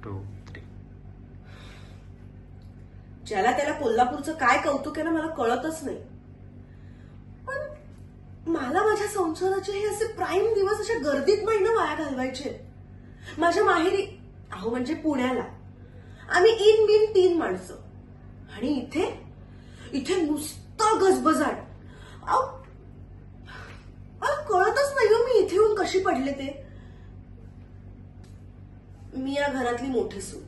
2 3 ज्याला त्याला कोल्हापूरचं काय कौतुक आहे ना मला कळतच नाही. पण मला माझ्या संसाराचे हे असे प्राईम दिवस अशा गर्दीत नाही ना वाया घालवायचे. माझ्या माहेरी अहो म्हणजे पुण्याला आम्ही इन बिन 3 माणसं आणि इथे इथे नुसतं गजबजाट. मला कळतच नाही हो मी इथे येऊन कशी पडले ते. मी या घरातली मोठी सून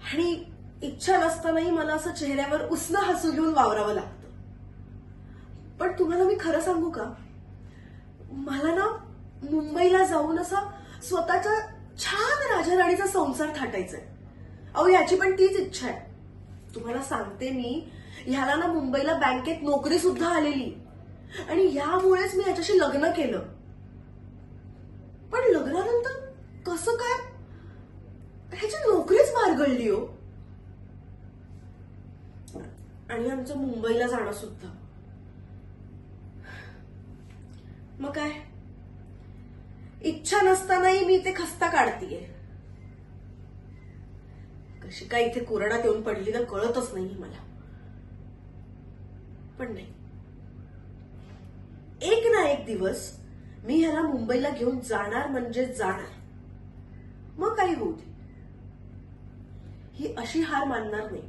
आणि इच्छा नसतानाही मला असं चेहऱ्यावर उसनं हसू घेऊन वावरावं लागतं. पण तुम्हाला मी खरं सांगू का, मला ना मुंबईला जाऊन असा स्वतःच्या छान राजाराणीचा संसार थाटायचाय. अहो याची पण तीच इच्छा आहे. तुम्हाला सांगते मी, ह्याला ना मुंबईला बँकेत नोकरी सुद्धा आलेली आणि यामुळेच मी याच्याशी लग्न केलं. पण लग्नानंतर कसं काय ह्याची नोकरीच मारगळली हो. आणि आमचं मुंबईला जाणं सुद्धा. मग काय इच्छा नसतानाही मी ते खस्ता काढतीये. कशी काय इथे कोरडात येऊन पडली ना कळतच नाही मला. पण नाही, एक ना एक दिवस मी ह्याला मुंबईला घेऊन जाणार म्हणजे जाणार. मग काही होऊ दे, ही अशी हार मानणार नाही.